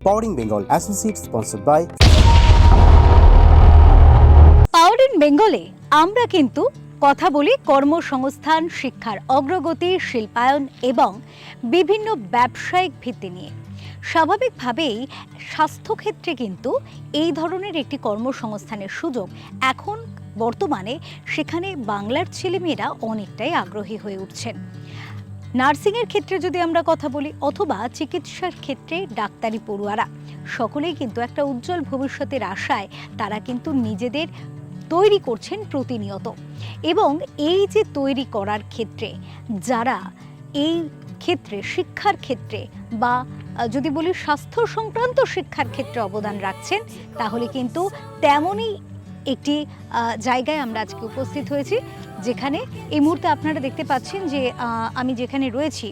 Powering Bengal Associate sponsored by পাওয়ার বেঙ্গলে আমরা কিন্তু কথা বলি কর্মসংস্থান, শিক্ষার অগ্রগতি, শিল্পায়ন এবং বিভিন্ন ব্যবসায়িক ভিত্তি নিয়ে। স্বাভাবিকভাবেই স্বাস্থ্যক্ষেত্রে কিন্তু এই ধরনের একটি কর্মসংস্থানের সুযোগ এখন বর্তমানে সেখানে বাংলার ছেলেমেয়েরা অনেকটাই আগ্রহী হয়ে উঠছেন। নার্সিংয়ের ক্ষেত্রে যদি আমরা কথা বলি অথবা চিকিৎসার ক্ষেত্রে ডাক্তারি পড়ুয়ারা সকলেই কিন্তু একটা উজ্জ্বল ভবিষ্যতের আশায় তারা কিন্তু নিজেদের তৈরি করছেন প্রতিনিয়ত। এবং এই যে তৈরি করার ক্ষেত্রে যারা এই ক্ষেত্রে শিক্ষার ক্ষেত্রে বা যদি বলি স্বাস্থ্য সংক্রান্ত শিক্ষার ক্ষেত্রে অবদান রাখছেন, তাহলে কিন্তু তেমনই একটি জায়গায় আমরা আজকে উপস্থিত হয়েছি, যেখানে এই মুহূর্তে আপনারা দেখতে পাচ্ছেন যে আমি যেখানে রয়েছি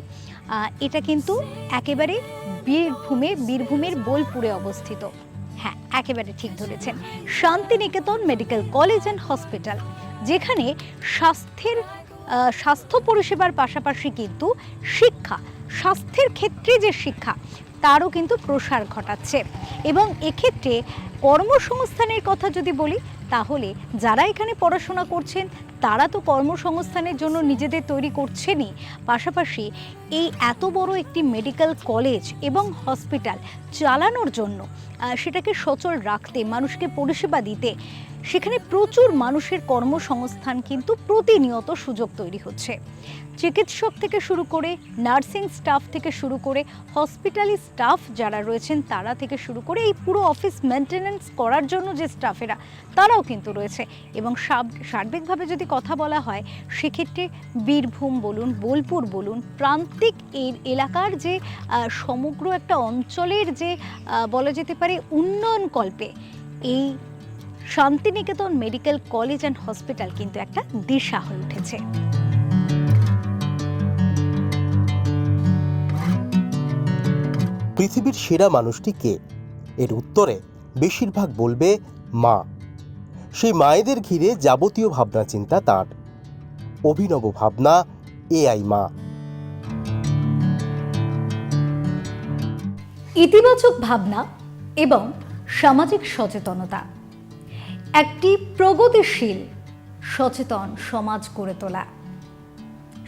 এটা কিন্তু একেবারে বীরভূমের বোলপুরে অবস্থিত। হ্যাঁ, একেবারে ঠিক ধরেছেন, Santiniketan medical college and hospital, যেখানে স্বাস্থ্য পরিষেবার পাশাপাশি কিন্তু স্বাস্থ্যের ক্ষেত্রে যে শিক্ষা তারও কিন্তু প্রসার ঘটাচ্ছে। এবং এক্ষেত্রে কর্মসংস্থানের কথা যদি বলি, তাহলে যারা এখানে পড়াশোনা করছেন তারা তো কর্মসংস্থানের জন্য নিজেদের তৈরি করছেনই, পাশাপাশি এই এত বড় একটি মেডিকেল কলেজ এবং হসপিটাল চালানোর জন্য সেটাকে সচল রাখতে, মানুষকে পরিষেবা দিতে সেখানে প্রচুর মানুষের কর্মসংস্থান কিন্তু প্রতিনিয়ত সুযোগ তৈরি হচ্ছে। চিকিৎসক থেকে শুরু করে নার্সিং স্টাফ থেকে শুরু করে হসপিটালি স্টাফ যারা রয়েছেন তারা থেকে শুরু করে এই পুরো অফিস মেনটেন্যান্স করার জন্য যে স্টাফেরা তারাও কিন্তু রয়েছে। এবং সার্বিকভাবে যদি কথা বলা হয় সেক্ষেত্রে বীরভূম বলুন, বোলপুর বলুন, প্রান্তিক এই এলাকার যে সমগ্র একটা অঞ্চলের যে বলা যেতে পারে উন্নয়ন কল্পে এই Santiniketan medical college and hospital কিন্তু একটা দিশা হয়ে উঠেছে। পৃথিবীর সেরা মানুষটি কে? এর উত্তরে বেশিরভাগ বলবে মা। সেই মায়েদের ঘিরে যাবতীয় ভাবনা চিন্তা তাঁর। অভিনব ভাবনা এআই মা। ইতিবাচক ভাবনা এবং সামাজিক সচেতনতা, একটি প্রগতিশীল সচেতন সমাজ গড়ে তোলা,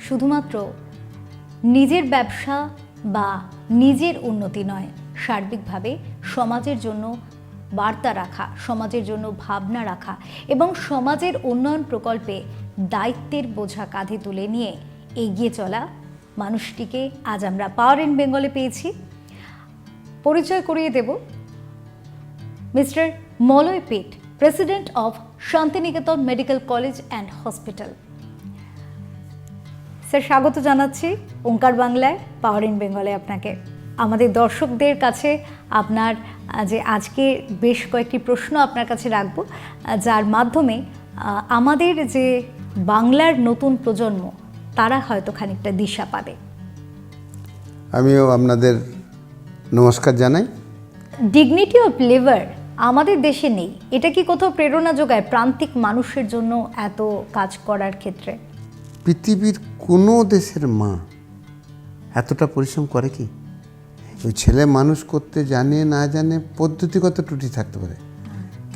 শুধুমাত্র নিজের ব্যবসা বা নিজের উন্নতি নয়, সার্বিকভাবে সমাজের জন্য বার্তা রাখা, সমাজের জন্য ভাবনা রাখা এবং সমাজের উন্নয়ন প্রকল্পে দায়িত্বের বোঝা কাঁধে তুলে নিয়ে এগিয়ে চলা মানুষটিকে আজ আমরা পাওয়ার ইন বেঙ্গলে পেয়েছি। পরিচয় করিয়ে দেব mister Malay Pet, president of Santiniketan medical college and hospital. Sir, স্বাগত জানাচ্ছি ওঙ্কার বাংলায়, পাওয়ার ইন বেঙ্গলে আপনাকে। আমাদের দর্শকদের কাছে আপনার যে আজকে বেশ কয়েকটি প্রশ্ন আপনার কাছে রাখব, যার মাধ্যমে আমাদের যে বাংলার নতুন প্রজন্ম তারা হয়তো খানিকটা দিশা পাবে। আমিও আপনাদের নমস্কার জানাই। ডিগনিটি অফ লিভার আমাদের দেশে নেই, এটা কি কোথাও প্রেরণা যোগায় প্রান্তিক মানুষের জন্য এত কাজ করার ক্ষেত্রে? পৃথিবীর কোনো দেশের মা এতটা পরিশ্রম করে কি? ওই ছেলে মানুষ করতে জানে না জানে পদ্ধতিগত ত্রুটি থাকতে পারে,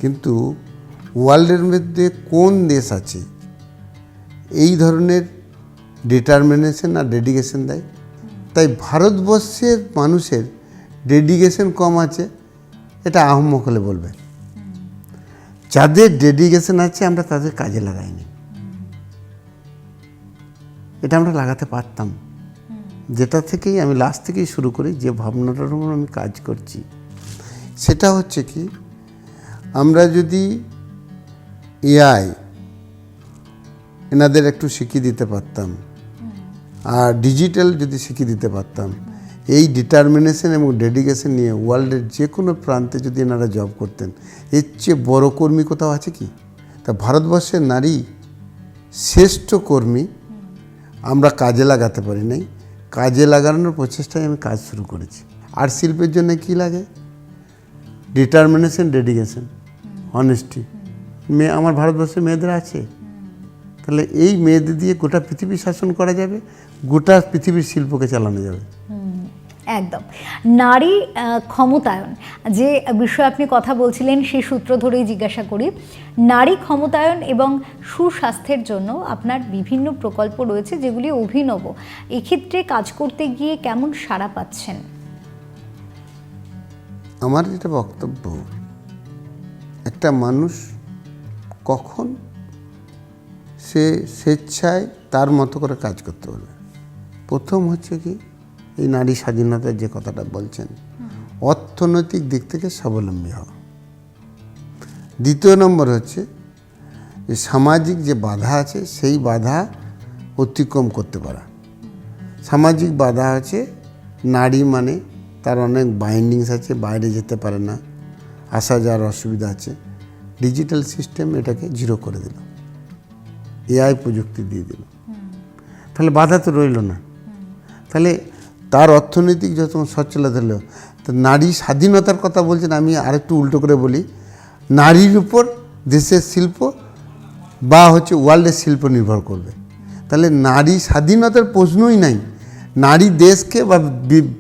কিন্তু ওয়ার্ল্ডের মধ্যে কোন দেশ আছে এই ধরনের ডিটারমিনেশন আর ডেডিকেশন দেয়? তাই ভারতবর্ষের মানুষের ডেডিকেশন কম আছে এটা আহম্মক হলে বলবে। যাদের ডেডিকেশন আছে আমরা তাদের কাজে লাগাইনি, এটা আমরা লাগাতে পারতাম। যেটা থেকেই আমি লাস্ট থেকেই শুরু করি, যে ভাবনাটার উপর আমি কাজ করছি সেটা হচ্ছে কি, আমরা যদি এআই এনাদের একটু শিখিয়ে দিতে পারতাম আর ডিজিটাল যদি শিখিয়ে দিতে পারতাম, এই ডিটারমিনেশন এবং ডেডিকেশন নিয়ে ওয়ার্ল্ডের যে কোনো প্রান্তে যদি এনারা জব করতেন, এর চেয়ে বড় কর্মী কোথাও আছে কি? তা ভারতবর্ষের নারী শ্রেষ্ঠ কর্মী আমরা কাজে লাগাতে পারি নাই, কাজে লাগানোর প্রচেষ্টায় আমি কাজ শুরু করেছি। আর শিল্পের জন্য কি লাগে? Determination, dedication, honesty. আমার ভারতবর্ষের মেয়েদের আছে, তাহলে এই মেয়েদের দিয়ে গোটা পৃথিবী শাসন করা যাবে, গোটা পৃথিবীর শিল্পকে চালানো যাবে। একদম। নারী ক্ষমতায়ন যে বিষয়ে আপনি কথা বলছিলেন সেই সূত্র ধরেই জিজ্ঞাসা করি, নারী ক্ষমতায়ন এবং সুস্বাস্থ্যের জন্য আপনার বিভিন্ন প্রকল্প রয়েছে যেগুলি অভিনব, এক্ষেত্রে কাজ করতে গিয়ে কেমন সাড়া পাচ্ছেন? আমার যেটা বক্তব্য, একটা মানুষ কখন সে স্বেচ্ছায় তার মতো করে কাজ করতে পারবে, প্রথম হচ্ছে কি এই নারী স্বাধীনতার যে কথাটা বলছেন, অর্থনৈতিক দিক থেকে স্বাবলম্বী হওয়া। দ্বিতীয় নম্বর হচ্ছে যে সামাজিক যে বাধা আছে সেই বাধা অতিক্রম করতে পারা। সামাজিক বাধা আছে, নারী মানে তার অনেক বাইন্ডিংস আছে, বাইরে যেতে পারে না, আসা যাওয়ার অসুবিধা আছে। ডিজিটাল সিস্টেম এটাকে জিরো করে দিল, এআই প্রযুক্তি দিয়ে দিল, তাহলে বাধা তো রইল না। তাহলে তার অর্থনৈতিক যখন সচ্ছলতা হলো, তো নারী স্বাধীনতার কথা বলছেন, আমি আরেকটু উল্টো করে বলি, নারীর উপর দেশের শিল্প বা হচ্ছে ওয়ার্ল্ডের শিল্প নির্ভর করবে। তাহলে নারী স্বাধীনতার প্রশ্নই নাই, নারী দেশকে বা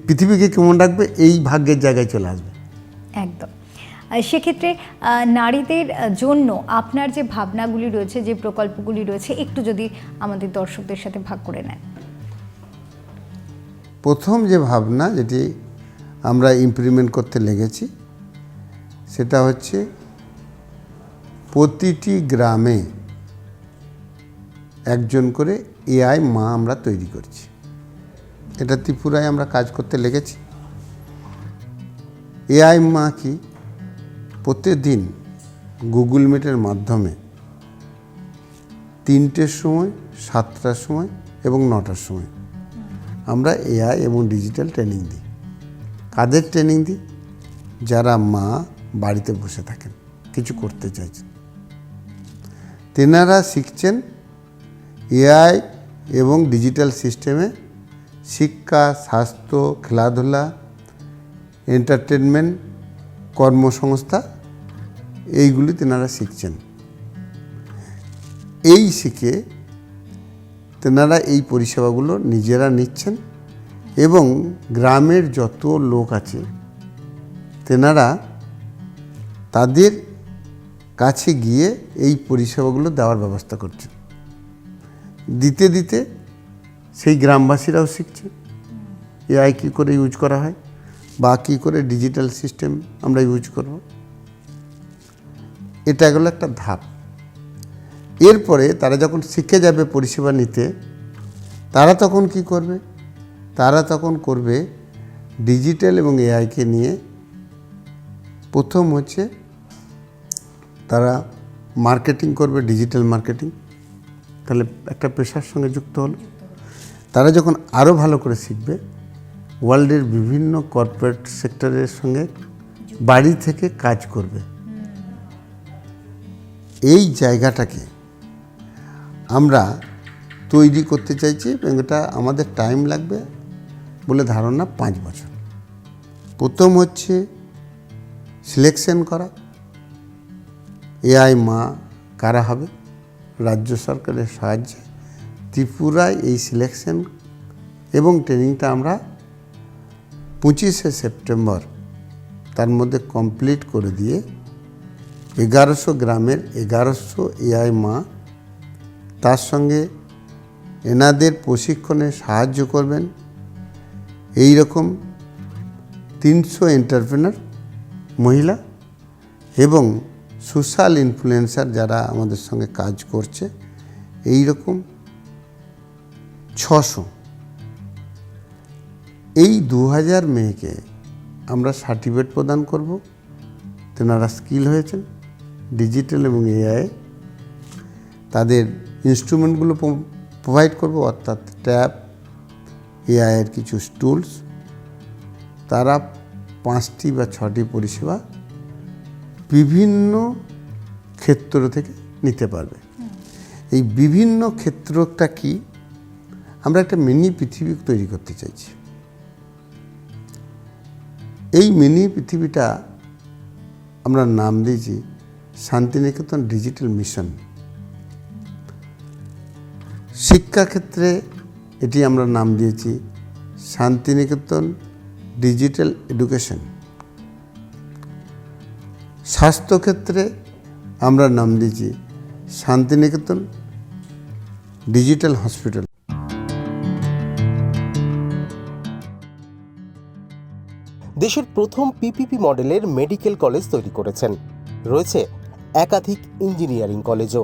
পৃথিবীকে কেমন রাখবে এই ভাগ্যের জায়গায় চলে আসবে। একদম। সেক্ষেত্রে নারীদের জন্য আপনার যে ভাবনাগুলি রয়েছে, যে প্রকল্পগুলি রয়েছে, একটু যদি আমাদের দর্শকদের সাথে ভাগ করে নেন। প্রথম যে ভাবনা যেটি আমরা ইমপ্লিমেন্ট করতে লেগেছি সেটা হচ্ছে প্রতিটি গ্রামে একজন করে এআই মা আমরা তৈরি করছি। এটা ত্রিপুরায় আমরা কাজ করতে লেগেছি। এআই মা কি, প্রতিদিন গুগল মিটের মাধ্যমে 3টের সময়, 7টার সময় এবং 9টার সময় আমরা এআই এবং ডিজিটাল ট্রেনিং দিই। কাদের ট্রেনিং দিই? যারা মা বাড়িতে বসে থাকেন, কিছু করতে চাইছেন, তেনারা শিখছেন এআই এবং ডিজিটাল সিস্টেমে শিক্ষা, স্বাস্থ্য, খেলাধুলা, এন্টারটেনমেন্ট, কর্মসংস্থা, এইগুলি তেনারা শিখছেন। এই শিখে তেনারা এই পরিষেবাগুলো নিজেরা নিচ্ছেন এবং গ্রামের যত লোক আছে তেনারা তাদের কাছে গিয়ে এই পরিষেবাগুলো দেওয়ার ব্যবস্থা করছেন। দিতে দিতে সেই গ্রামবাসীরাও শিখছে এআই কী করে ইউজ করা হয় বা কী করে ডিজিটাল সিস্টেম আমরা ইউজ করব। এটা গেলো একটা ধাপ। এরপরে তারা যখন শিখে যাবে পরিষেবা নিতে, তারা তখন কি করবে? তারা তখন করবে ডিজিটাল এবং এআইকে নিয়ে, প্রথম হচ্ছে তারা মার্কেটিং করবে, ডিজিটাল মার্কেটিং। তাহলে একটা পেশার সঙ্গে যুক্ত হলো। তারা যখন আরও ভালো করে শিখবে, ওয়ার্ল্ডের বিভিন্ন কর্পোরেট সেক্টরের সঙ্গে বাড়ি থেকে কাজ করবে। এই জায়গাটাকে আমরা তৈরি করতে চাইছি এবং এটা আমাদের টাইম লাগবে বলে ধারণা 5 বছর। প্রথম হচ্ছে সিলেকশন করা, এআই মা কারা হবে, রাজ্য সরকারের সাহায্যে ত্রিপুরায় এই সিলেকশন এবং ট্রেনিংটা আমরা 25শে সেপ্টেম্বর তার মধ্যে কমপ্লিট করে দিয়ে 1100 গ্রামের 1100 এআই মা, তার সঙ্গে এনাদের প্রশিক্ষণে সাহায্য করবেন এই রকম 300 এন্টারপ্রেনার মহিলা এবং সোশ্যাল ইনফ্লুয়েন্সার যারা আমাদের সঙ্গে কাজ করছে, এই রকম 600। এই 2000 মেয়েকে আমরা সার্টিফিকেট প্রদান করব। তেনারা স্কিল হয়েছেন ডিজিটাল এবং এআই। তাদের ইনস্ট্রুমেন্টগুলো প্রোভাইড করব, অর্থাৎ ট্যাব, এআইয়ের কিছু টুলস। তারা 5টি বা 6টি পরিষেবা বিভিন্ন ক্ষেত্র থেকে নিতে পারবে। এই বিভিন্ন ক্ষেত্রটা কি, আমরা একটা মিনি পৃথিবী তৈরি করতে চাইছি। এই মিনি পৃথিবীটা আমরা নাম দিয়েছি শান্তিনিকেতন ডিজিটাল মিশন। শিক্ষাক্ষেত্রে এটি আমরা নাম দিয়েছি শান্তিনিকেতন ডিজিটাল এডুকেশন। স্বাস্থ্যক্ষেত্রে আমরা নাম দিয়েছি শান্তিনিকেতন ডিজিটাল হসপিটাল। দেশের প্রথম পিপিপি মডেলের মেডিকেল কলেজ তৈরি করেছেন। রয়েছে একাধিক ইঞ্জিনিয়ারিং কলেজও।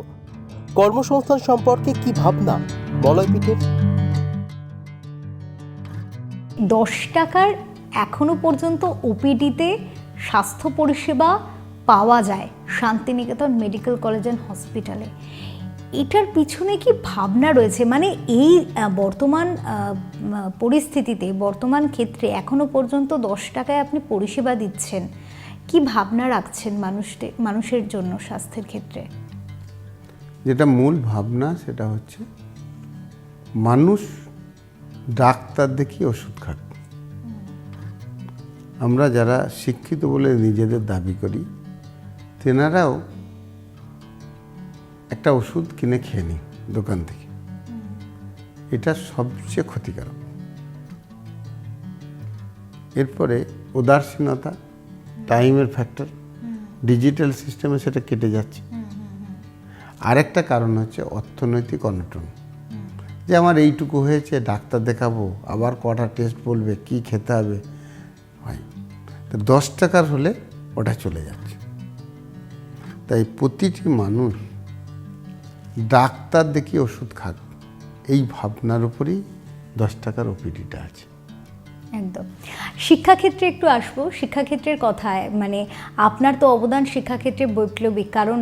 কর্মসংস্থান সম্পর্কে কি ভাবনা বলয়পীঠের? 10 টাকার এখনো পর্যন্ত ওপিডিতে স্বাস্থ্য পরিষেবা পাওয়া যায় শান্তিনিকেতন মেডিকেল কলেজ অ্যান্ড হসপিটালে। এটার পিছনে কি ভাবনা রয়েছে? মানে এই বর্তমান পরিস্থিতিতে, বর্তমান ক্ষেত্রে এখনো পর্যন্ত 10 টাকায় আপনি পরিষেবা দিচ্ছেন, কি ভাবনা রাখছেন মানুষের জন্য স্বাস্থ্যের ক্ষেত্রে? যেটা মূল ভাবনা সেটা হচ্ছে মানুষ ডাক্তার দেখিয়ে ওষুধ খাক। আমরা যারা শিক্ষিত বলে নিজেদের দাবি করি, তেনারাও একটা ওষুধ কিনে খেয়ে নিই দোকান থেকে। এটা সবচেয়ে ক্ষতিকারক। এরপরে উদাসীনতা, টাইমের ফ্যাক্টর, ডিজিটাল সিস্টেমে সেটা কেটে যাচ্ছে। আরেকটা কারণ হচ্ছে অর্থনৈতিক অনটন, যে আমার এইটুকু হয়েছে, ডাক্তার দেখাবো, আবার কটা টেস্ট বলবে, কি খেতে হবে, হয় তো 10 টাকার হলে ওটা চলে যাচ্ছে। তাই প্রতিটি মানুষ ডাক্তার দেখিয়ে ওষুধ খাক, এই ভাবনার উপরেই 10 টাকার ওপিডিটা আছে। একদম। শিক্ষাক্ষেত্রে একটু আসবো। শিক্ষাক্ষেত্রের কথায়, মানে আপনার তো অবদান শিক্ষাক্ষেত্রে বৈপ্লবিক, কারণ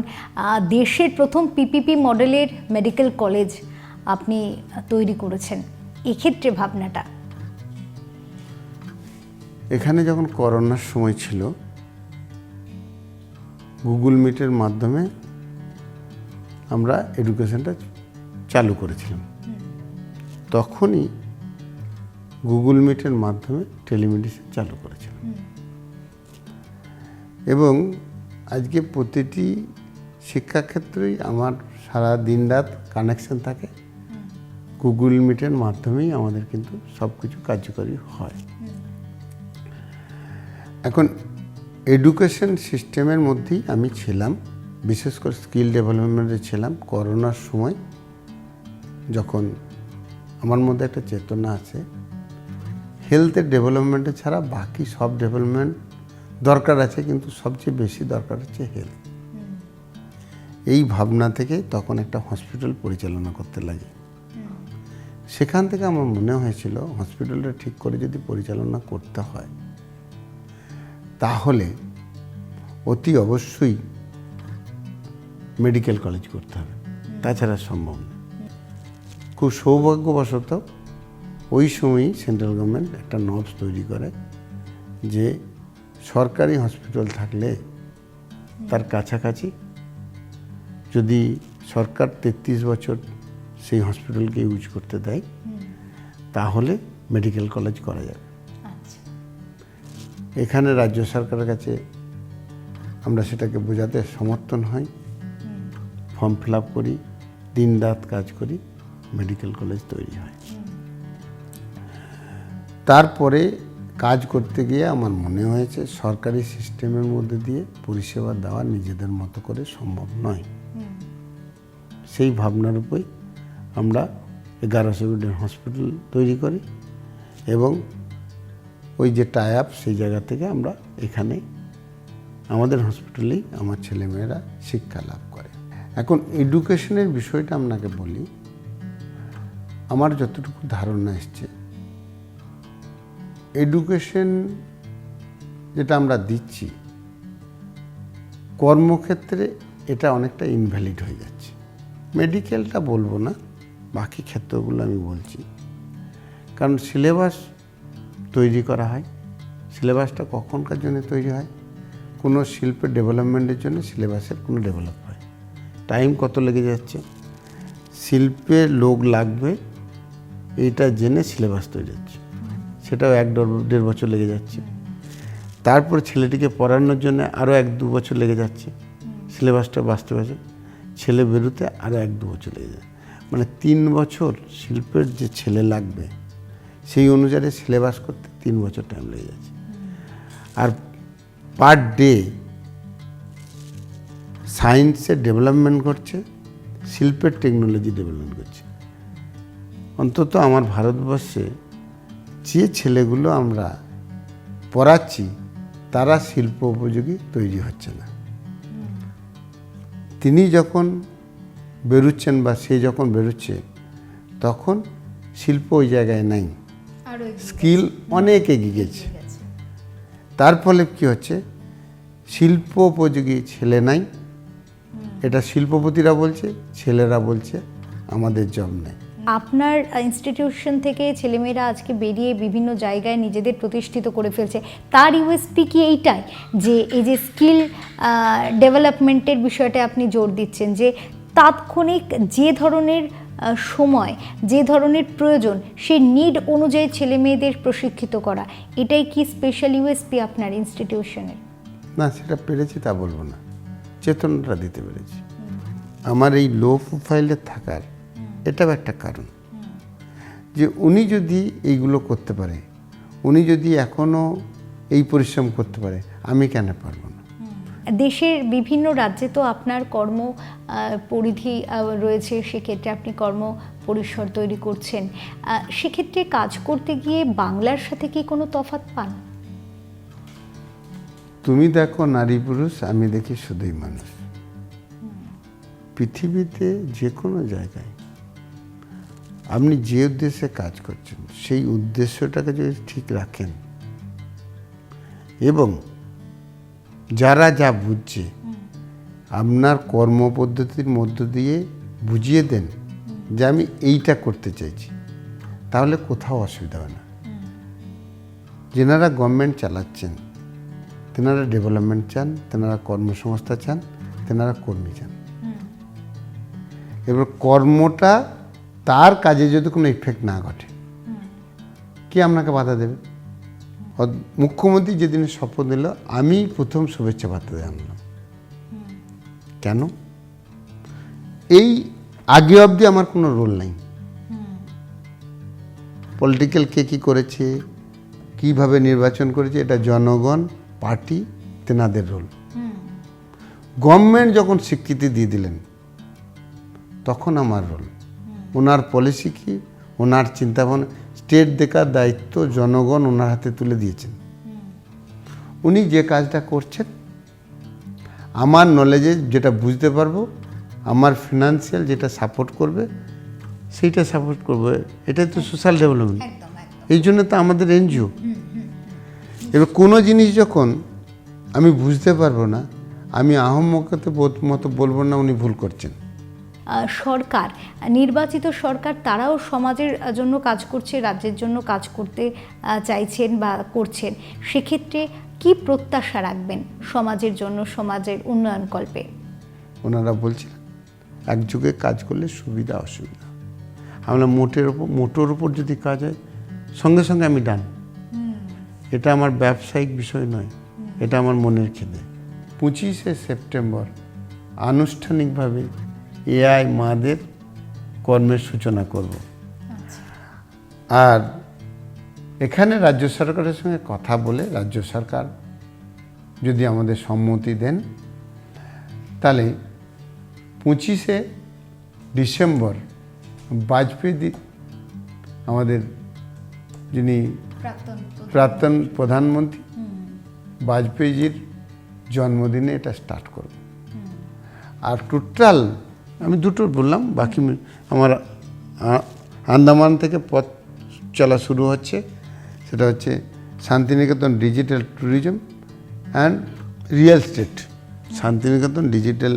দেশের প্রথম পিপিপি মডেলের মেডিকেল কলেজ আপনি তৈরি করেছেন। এক্ষেত্রে ভাবনাটা? এখানে যখন করোনার সময় ছিল, গুগল মিটের মাধ্যমে আমরা এডুকেশনটা চালু করেছিলাম। তখনই গুগল মিটের মাধ্যমে টেলিমেডিসিন চালু করেছিলাম। এবং আজকে প্রতিটি শিক্ষাক্ষেত্রেই আমার সারা দিন রাত কানেকশন থাকে। গুগল মিটের মাধ্যমেই আমাদের কিন্তু সব কিছু কার্যকরী হয়। এখন এডুকেশন সিস্টেমের মধ্যেই আমি ছিলাম, বিশেষ করে স্কিল ডেভেলপমেন্টে ছিলাম। করোনার সময় যখন আমার মধ্যে একটা চেতনা আছে, হেলথের ডেভেলপমেন্টে ছাড়া বাকি সব ডেভেলপমেন্ট দরকার আছে, কিন্তু সবচেয়ে বেশি দরকার হচ্ছে হেলথ। এই ভাবনা থেকে তখন একটা হসপিটাল পরিচালনা করতে লাগে। সেখান থেকে আমার মনে হয়েছিল হসপিটালটা ঠিক করে যদি পরিচালনা করতে হয়, তাহলে অতি অবশ্যই মেডিকেল কলেজ করতে হবে, তাছাড়া সম্ভব না। খুব সৌভাগ্যবশত ওই সময়ই সেন্ট্রাল গভর্নমেন্ট একটা নবস তৈরি করে যে সরকারি হসপিটাল থাকলে তার কাছাকাছি যদি সরকার 33 বছর সেই হসপিটালকে ইউজ করতে দেয়, তাহলে মেডিকেল কলেজ করা যাবে। এখানে রাজ্য সরকারের কাছে আমরা সেটাকে বোঝাতে সমর্থন হই, ফর্ম ফিল আপ করি, দিন রাত কাজ করি, মেডিকেল কলেজ তৈরি হয়। তারপরে কাজ করতে গিয়ে আমার মনে হয়েছে সরকারি সিস্টেমের মধ্যে দিয়ে পরিষেবা দেওয়া নিজেদের মতো করে সম্ভব নয়। সেই ভাবনার উপরই আমরা 1100 বেডের হসপিটাল তৈরি করি এবং ওই যে টাই আপ, সেই জায়গা থেকে আমরা এখানে আমাদের হসপিটালেই আমার ছেলেমেয়েরা শিক্ষা লাভ করে। এখন এডুকেশনের বিষয়টা আপনাকে বলি, আমার যতটুকু ধারণা এসছে, এডুকেশন যেটা আমরা দিচ্ছি কর্মক্ষেত্রে এটা অনেকটা ইনভ্যালিড হয়ে যাচ্ছে। মেডিকেলটা বলবো না, বাকি ক্ষেত্রগুলো আমি বলছি। কারণ সিলেবাস তৈরি করা হয়, সিলেবাসটা কখনকার জন্য তৈরি হয়? কোনো শিল্পের ডেভেলপমেন্টের জন্য সিলেবাসের কোনো ডেভেলপ হয়। টাইম কত লেগে যাচ্ছে, শিল্পে লোক লাগবে এইটা জেনে সিলেবাস তৈরি হচ্ছে, সেটাও 1-1.5 বছর লেগে যাচ্ছে। তারপর ছেলেটিকে পড়ানোর জন্য আরও 1-2 বছর লেগে যাচ্ছে, সিলেবাসটা বাস্তবে ছেলে বেরোতে আরও 1-2 বছর লেগে যায়। মানে 3 বছর শিল্পের যে ছেলে লাগবে সেই অনুযায়ী সিলেবাস করতে 3 বছর টাইম লেগে যাচ্ছে। আর পার ডে সায়েন্সের ডেভেলপমেন্ট করছে, শিল্পের টেকনোলজি ডেভেলপমেন্ট করছে। অন্তত আমার ভারতবর্ষে যে ছেলেগুলো আমরা পড়াচ্ছি তারা শিল্প উপযোগী তৈরি হচ্ছে না। তিনি যখন বেরোচ্ছেন বা সে যখন বেরোচ্ছে তখন শিল্প ওই জায়গায় নাই, স্কিল অনেক এগিয়ে গেছে। তার ফলে কী হচ্ছে, শিল্প উপযোগী ছেলে নাই, এটা শিল্পপতিরা বলছে, ছেলেরা বলছে আমাদের জব নেই। আপনার ইনস্টিটিউশন থেকে ছেলেমেয়েরা আজকে বেরিয়ে বিভিন্ন জায়গায় নিজেদের প্রতিষ্ঠিত করে ফেলছে, তার ইউএসপি কি এইটাই যে এই যে স্কিল ডেভেলপমেন্টের বিষয়টা আপনি জোর দিচ্ছেন, যে তাৎক্ষণিক যে ধরনের সময়, যে ধরনের প্রয়োজন, সেই নিড অনুযায়ী ছেলে মেয়েদের প্রশিক্ষিত করা, এটাই কি স্পেশাল ইউএসপি আপনার ইনস্টিটিউশনের? না, সেটা পেরেছি তা বলবো না, চেতনাটা দিতে পেরেছি। আমার এই লো প্রোফাইলে থাকার এটাও একটা কারণ, যে উনি যদি এইগুলো করতে পারে, উনি যদি এখনও এই পরিশ্রম করতে পারে, আমি কেন পারবো না? দেশের বিভিন্ন রাজ্যে তো আপনার কর্ম পরিধি রয়েছে, সেক্ষেত্রে আপনি কর্ম পরিসর তৈরি করছেন, সেক্ষেত্রে কাজ করতে গিয়ে বাংলার সাথে কি কোনো তফাৎ পান? তুমি দেখো নারী পুরুষ, আমি দেখি শুধুই মানুষ। পৃথিবীতে যে কোনো জায়গায় আপনি যে উদ্দেশ্যে কাজ করছেন সেই উদ্দেশ্যটাকে যদি ঠিক রাখেন এবং যারা যা বুঝছে আপনার কর্মপদ্ধতির মধ্য দিয়ে বুঝিয়ে দেন যে আমি এইটা করতে চাইছি, তাহলে কোথাও অসুবিধা হয় না। যেনারা গভর্নমেন্ট চালাচ্ছেন তেনারা ডেভেলপমেন্ট চান, তেনারা কর্মসংস্থান চান, তেনারা কর্মী চান। এবার কর্মটা তার কাজে যদি কোনো ইফেক্ট না ঘটে, কে আপনাকে বাধা দেবে? মুখ্যমন্ত্রী যেদিন শপথ নিল, আমি প্রথম শুভেচ্ছা বার্তা জানলাম। কেন? এই আগে অবধি আমার কোনো রোল নাই। পলিটিক্যাল কে কী করেছে, কিভাবে নির্বাচন করেছে, এটা জনগণ, পার্টি, তেনাদের রোল। গভর্নমেন্ট যখন স্বীকৃতি দিয়ে দিলেন তখন আমার রোল। ওনার পলিসি কি, ওনার চিন্তাভাবনা, স্টেট দেখার দায়িত্ব জনগণ ওনার হাতে তুলে দিয়েছেন। উনি যে কাজটা করছেন, আমার নলেজে যেটা বুঝতে পারবো, আমার ফিনান্সিয়াল যেটা সাপোর্ট করবে সেইটা সাপোর্ট করবে। এটাই তো সোশ্যাল ডেভেলপমেন্ট। এই জন্য তো আমাদের এনজিও। এবার কোনো জিনিস যখন আমি বুঝতে পারবো না, আমি আহম্মকতে মতো বলবো না উনি ভুল করছেন। সরকার, নির্বাচিত সরকার, তারাও সমাজের জন্য কাজ করছে, রাজ্যের জন্য কাজ করতে চাইছেন বা করছেন, সেক্ষেত্রে কি প্রত্যাশা রাখবেন সমাজের জন্য, সমাজের উন্নয়ন কল্পে? ওনারা বলছেন একযোগে কাজ করলে সুবিধা অসুবিধা। আমরা মোটোর উপর যদি কাজ হয় সঙ্গে সঙ্গে আমি ডান। এটা আমার ব্যবসায়িক বিষয় নয়, এটা আমার মনের খিদে। 25শে সেপ্টেম্বর আনুষ্ঠানিকভাবে এআই মাদের কর্মের সূচনা করব। আর এখানে রাজ্য সরকারের সঙ্গে কথা বলে রাজ্য সরকার যদি আমাদের সম্মতি দেন, তাহলে 25শে ডিসেম্বর বাজপেয়ী আমাদের যিনি প্রাক্তন প্রধানমন্ত্রী বাজপেয়ীজির জন্মদিনে এটা স্টার্ট করব। আর টোটাল আমি দুটো বললাম, বাকি আমার আন্দামান থেকে পথ চলা শুরু হচ্ছে, সেটা হচ্ছে Santiniketan digital tourism and real estate. Santiniketan digital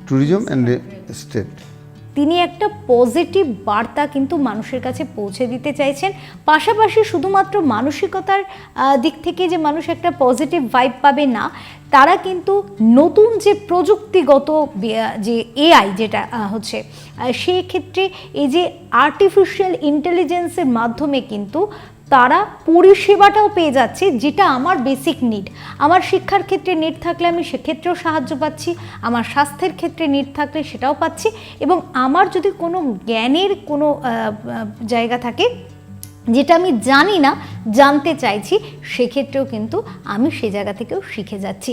tourism and estate. তিনি একটা পজিটিভ বার্তা কিন্তু মানুষের কাছে পৌঁছে দিতে চাইছেন, পাশাপাশি শুধুমাত্র মানসিকতার দিক থেকে যে মানুষ একটা পজিটিভ ভাইব পাবে না, তারা কিন্তু নতুন যে প্রযুক্তিগত যে এআই যেটা হচ্ছে, সেই ক্ষেত্রে এই যে আর্টিফিশিয়াল ইন্টেলিজেন্সের মাধ্যমে কিন্তু তারা পরিষেবাটাও পেয়ে যাচ্ছে, যেটা আমার বেসিক নিড। আমার শিক্ষার ক্ষেত্রে নিড থাকলে আমি সেক্ষেত্রেও সাহায্য পাচ্ছি, আমার স্বাস্থ্যের ক্ষেত্রে নিড থাকলে সেটাও পাচ্ছি, এবং আমার যদি কোনো জ্ঞানের কোনো জায়গা থাকে যেটা আমি জানি না, জানতে চাইছি, সেক্ষেত্রেও কিন্তু আমি সে জায়গা থেকেও শিখে যাচ্ছি।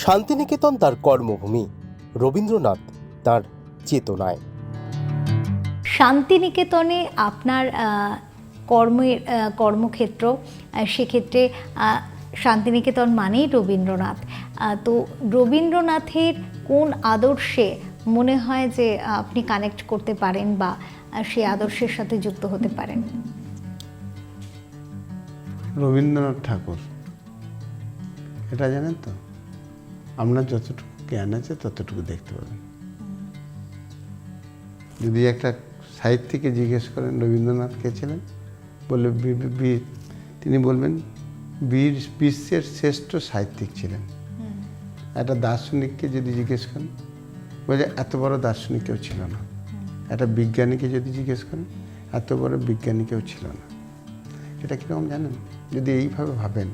শান্তিনিকেতন তার কর্মভূমি, রবীন্দ্রনাথ তার চেতনায়। শান্তিনিকেতনে আপনার কর্মক্ষেত্র, সেক্ষেত্রে শান্তিনিকেতন মানেই রবীন্দ্রনাথ। তো রবীন্দ্রনাথের কোন আদর্শে মনে হয় যে আপনি কানেক্ট করতে পারেন বা সেই আদর্শের সাথে যুক্ত হতে পারেন? রবীন্দ্রনাথ ঠাকুর, এটা জানেন তো, আপনার যতটুকু জ্ঞান আছে ততটুকু দেখতে পাবেন। যদি একটা সাহিত্যিককে জিজ্ঞেস করেন রবীন্দ্রনাথ কে ছিলেন, বললে তিনি বলবেন বিশ্বের শ্রেষ্ঠ সাহিত্যিক ছিলেন। একটা দার্শনিককে যদি জিজ্ঞেস করেন, বলে এত বড় দার্শনিক কেউ ছিল না। একটা বিজ্ঞানীকে যদি জিজ্ঞেস করেন, এত বড় বিজ্ঞানী কেউ ছিল না। এটা কীরকম জানেন? যদি এইভাবে ভাবেন,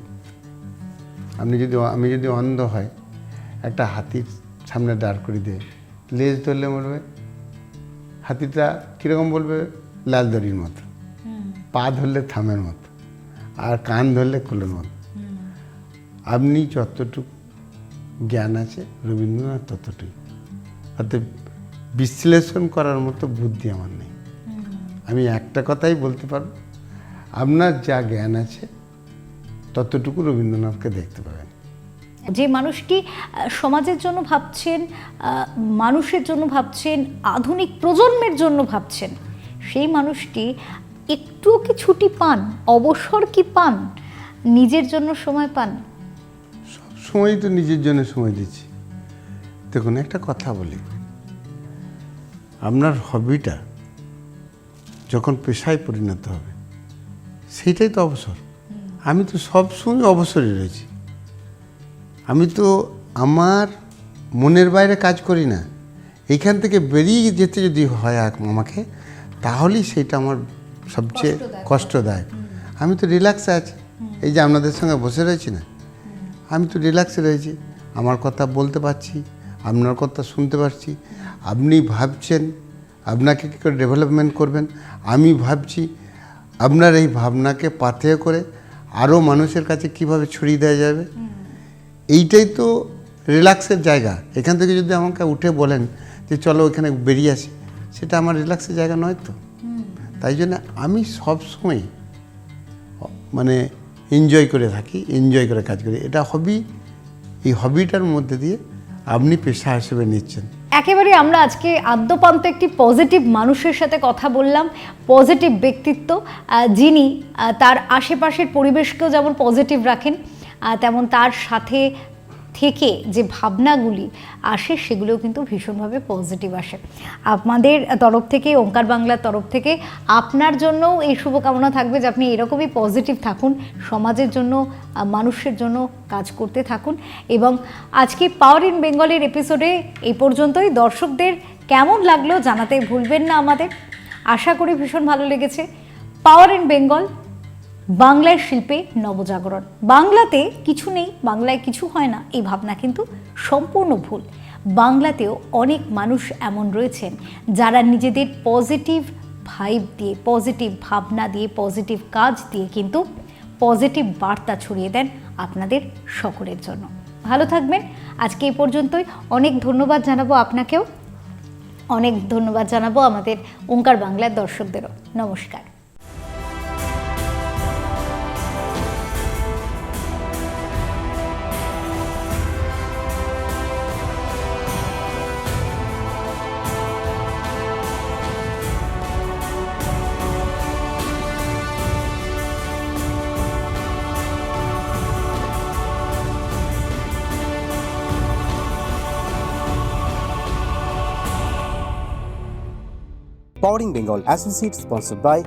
আমি যদি অন্ধ হয়, একটা হাতির সামনে দাঁড় করে দিয়ে লেজ ধরলে বলবে, হাতিটা কীরকম বলবে? লাল দড়ির মতো। পা ধরলে থামের মতো, আর কান ধরলে কুলোর মতো। আপনি যতটুকু জ্ঞান আছে রবীন্দ্রনাথ ততটুকু। অর্থাৎ বিশ্লেষণ করার মতো বুদ্ধি আমার নেই। আমি একটা কথাই বলতে পারব, আপনার যা জ্ঞান আছে ততটুকু রবীন্দ্রনাথকে দেখতে পাবেন। যে মানুষটি সমাজের জন্য ভাবছেন, মানুষের জন্য ভাবছেন, আধুনিক প্রজন্মের জন্য ভাবছেন, সেই মানুষটি একটুও কি ছুটি পান? অবসর কি পান? নিজের জন্য সময় পান? সব সময় তো নিজের জন্য সময় দিচ্ছি। দেখুন, একটা কথা বলি, আপনার হবিটা যখন পেশায় পরিণত হবে, সেইটাই তো অবসর। আমি তো সবসময় অবসরে রয়েছি। আমি তো আমার মনের বাইরে কাজ করি না। এইখান থেকে বেরিয়ে যেতে যদি হয় আমাকে, তাহলেই সেইটা আমার সবচেয়ে কষ্টদায়ক। আমি তো রিল্যাক্সে আছি, এই যে আপনাদের সঙ্গে বসে রয়েছি না, আমি তো রিল্যাক্সে রয়েছি। আমার কথা বলতে পারছি, আপনার কথা শুনতে পারছি। আপনি ভাবছেন আপনাকে কী করে ডেভেলপমেন্ট করবেন, আমি ভাবছি আপনার এই ভাবনাকে পাথেয় করে আরও মানুষের কাছে কিভাবে ছড়িয়ে দেওয়া যাবে। এইটাই তো রিল্যাক্সের জায়গা। এখান থেকে যদি আমাকে উঠে বলেন যে চলো এখানে বেরিয়ে আসি, সেটা আমার রিল্যাক্সের জায়গা নয় তো। তাই জন্য আমি সবসময় মানে এনজয় করে থাকি, এনজয় করে কাজ করি। এটা হবি। এই হবিটার মধ্যে দিয়ে আপনি পেশা হিসেবে নিচ্ছেন। একেবারে আমরা আজকে আদ্যপান্ত একটি পজিটিভ মানুষের সাথে কথা বললাম, পজিটিভ ব্যক্তিত্ব, যিনি তার আশেপাশের পরিবেশকেও যেমন পজিটিভ রাখেন, তেমন তার সাথে থেকে যে ভাবনাগুলি আসে সেগুলোও কিন্তু ভীষণভাবে পজিটিভ আসে। আমাদের তরফ থেকে, ওঙ্কার বাংলার তরফ থেকে আপনার জন্যও এই শুভকামনা থাকবে যে আপনি এরকমই পজিটিভ থাকুন, সমাজের জন্য, মানুষের জন্য কাজ করতে থাকুন। এবং আজকে পাওয়ার ইন বেঙ্গলের এপিসোডে এই পর্যন্তই। দর্শকদের কেমন লাগলো জানাতে ভুলবেন না আমাদের। আশা করি ভীষণ ভালো লেগেছে। পাওয়ার ইন বেঙ্গল, বাংলায় শিল্পে নবজাগরণ। বাংলাতে কিছু নেই, বাংলায় কিছু হয় না, এই ভাবনা কিন্তু সম্পূর্ণ ভুল। বাংলাতেও অনেক মানুষ এমন রয়েছেন যারা নিজেদের পজিটিভ ভাইব দিয়ে, পজিটিভ ভাবনা দিয়ে, পজিটিভ কাজ দিয়ে কিন্তু পজিটিভ বার্তা ছড়িয়ে দেন আপনাদের সকলের জন্য। ভালো থাকবেন। আজকে এই পর্যন্তই। অনেক ধন্যবাদ জানাবো আপনাকেও, অনেক ধন্যবাদ জানাবো আমাদের ওঙ্কার বাংলার দর্শকদেরও। নমস্কার। Powering Bengal Associate, sponsored by